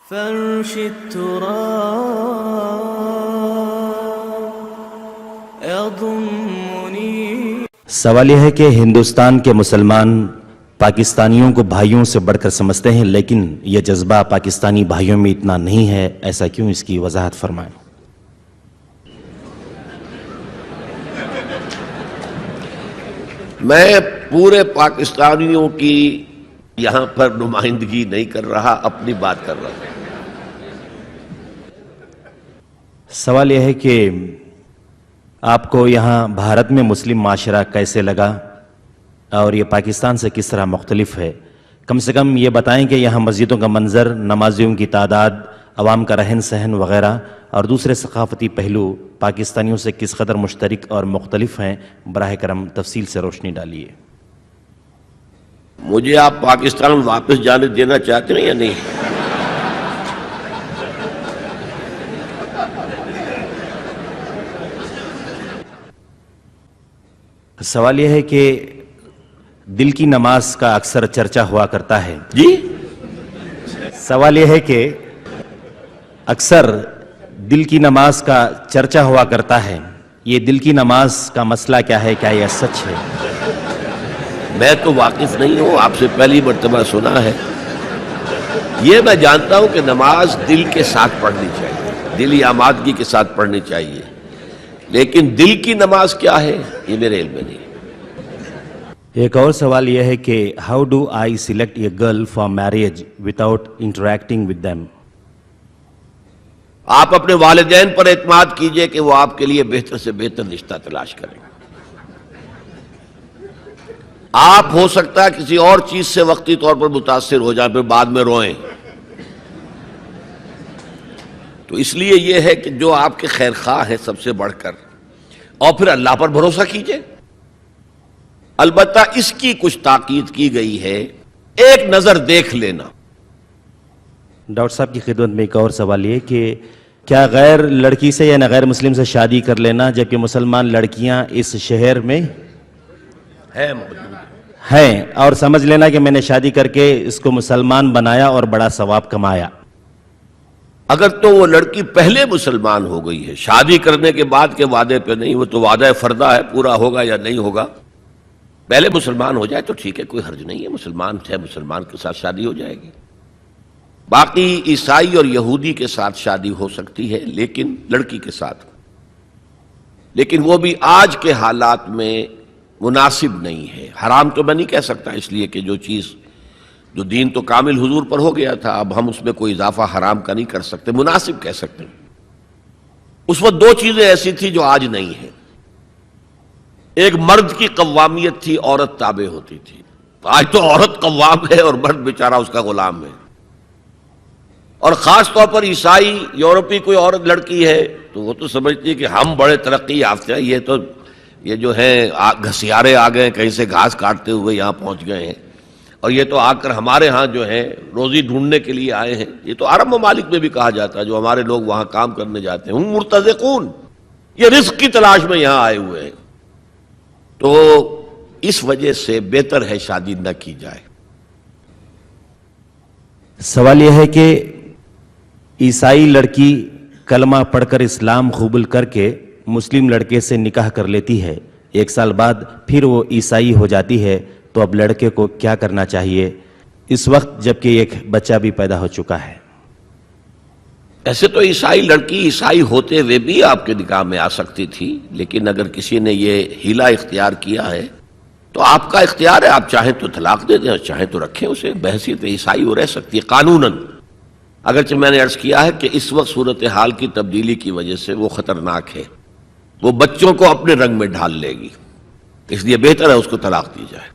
فرش التراب يضمني. سوال یہ ہے کہ ہندوستان کے مسلمان پاکستانیوں کو بھائیوں سے بڑھ کر سمجھتے ہیں، لیکن یہ جذبہ پاکستانی بھائیوں میں اتنا نہیں ہے، ایسا کیوں؟ اس کی وضاحت فرمائیں. میں پورے پاکستانیوں کی یہاں پر نمائندگی نہیں کر رہا، اپنی بات کر رہا ہوں. سوال یہ ہے کہ آپ کو یہاں بھارت میں مسلم معاشرہ کیسے لگا اور یہ پاکستان سے کس طرح مختلف ہے؟ کم سے کم یہ بتائیں کہ یہاں مسجدوں کا منظر، نمازیوں کی تعداد، عوام کا رہن سہن وغیرہ اور دوسرے ثقافتی پہلو پاکستانیوں سے کس قدر مشترک اور مختلف ہیں. براہ کرم تفصیل سے روشنی ڈالیے. مجھے آپ پاکستان واپس جانے دینا چاہتے ہیں یا نہیں؟ سوال یہ ہے کہ دل کی نماز کا اکثر چرچا ہوا کرتا ہے. جی؟ سوال یہ ہے کہ اکثر دل کی نماز کا چرچا ہوا کرتا ہے، یہ دل کی نماز کا مسئلہ کیا ہے؟ کیا یہ سچ ہے؟ میں تو واقف نہیں ہوں، آپ سے پہلی مرتبہ سنا ہے. یہ میں جانتا ہوں کہ نماز دل کے ساتھ پڑھنی چاہیے، دلی آمادگی کے ساتھ پڑھنی چاہیے، لیکن دل کی نماز کیا ہے یہ میرے علم میں نہیں. ایک اور سوال یہ ہے کہ how do I select a girl for marriage without interacting with them? آپ اپنے والدین پر اعتماد کیجئے کہ وہ آپ کے لیے بہتر سے بہتر رشتہ تلاش کریں. آپ ہو سکتا ہے کسی اور چیز سے وقتی طور پر متاثر ہو جائیں، پھر بعد میں روئیں. تو اس لیے یہ ہے کہ جو آپ کے خیر خواہ ہیں سب سے بڑھ کر، اور پھر اللہ پر بھروسہ کیجئے. البتہ اس کی کچھ تاکید کی گئی ہے، ایک نظر دیکھ لینا. ڈاکٹر صاحب کی خدمت میں ایک اور سوال یہ کہ کیا غیر لڑکی سے یا غیر مسلم سے شادی کر لینا جبکہ مسلمان لڑکیاں اس شہر میں ہیں اور سمجھ لینا کہ میں نے شادی کر کے اس کو مسلمان بنایا اور بڑا ثواب کمایا؟ اگر تو وہ لڑکی پہلے مسلمان ہو گئی ہے، شادی کرنے کے بعد کے وعدے پہ نہیں، وہ تو وعدہ فردہ ہے، پورا ہوگا یا نہیں ہوگا. پہلے مسلمان ہو جائے تو ٹھیک ہے، کوئی حرج نہیں ہے، مسلمان ہے، مسلمان کے ساتھ شادی ہو جائے گی. باقی عیسائی اور یہودی کے ساتھ شادی ہو سکتی ہے، لیکن لڑکی کے ساتھ، لیکن وہ بھی آج کے حالات میں مناسب نہیں ہے. حرام تو میں نہیں کہہ سکتا، اس لیے کہ جو چیز جو دین تو کامل حضور پر ہو گیا تھا، اب ہم اس میں کوئی اضافہ حرام کا نہیں کر سکتے، مناسب کہہ سکتے. اس وقت دو چیزیں ایسی تھی جو آج نہیں ہیں. ایک مرد کی قوامیت تھی، عورت تابع ہوتی تھی. آج تو عورت قوام ہے اور مرد بیچارہ اس کا غلام ہے. اور خاص طور پر عیسائی یورپی کوئی عورت لڑکی ہے تو وہ تو سمجھتی ہے کہ ہم بڑے ترقی یافتہ ہیں، یہ جو ہیں گھسیارے آ گئے، کہیں سے گھاس کاٹتے ہوئے یہاں پہنچ گئے ہیں، اور یہ تو آ کر ہمارے ہاں جو ہے روزی ڈھونڈنے کے لیے آئے ہیں. یہ تو عرب ممالک میں بھی کہا جاتا ہے، جو ہمارے لوگ وہاں کام کرنے جاتے ہیں، ہم مرتزقون، یہ رزق کی تلاش میں یہاں آئے ہوئے ہیں. تو اس وجہ سے بہتر ہے شادی نہ کی جائے. سوال یہ ہے کہ عیسائی لڑکی کلمہ پڑھ کر اسلام قبول کر کے مسلم لڑکے سے نکاح کر لیتی ہے، 1 سال بعد پھر وہ عیسائی ہو جاتی ہے، تو اب لڑکے کو کیا کرنا چاہیے اس وقت جبکہ ایک بچہ بھی پیدا ہو چکا ہے؟ ایسے تو عیسائی لڑکی عیسائی ہوتے ہوئے بھی آپ کے نکاح میں آ سکتی تھی، لیکن اگر کسی نے یہ ہیلا اختیار کیا ہے تو آپ کا اختیار ہے، آپ چاہیں تو طلاق دے دیں اور چاہیں تو رکھیں اسے. بحیثیت عیسائی وہ رہ سکتی ہے قانوناً، اگرچہ میں نے عرض کیا ہے کہ اس وقت صورتحال کی تبدیلی کی وجہ سے وہ خطرناک ہے، وہ بچوں کو اپنے رنگ میں ڈھال لے گی، اس لیے بہتر ہے اس کو طلاق دی جائے.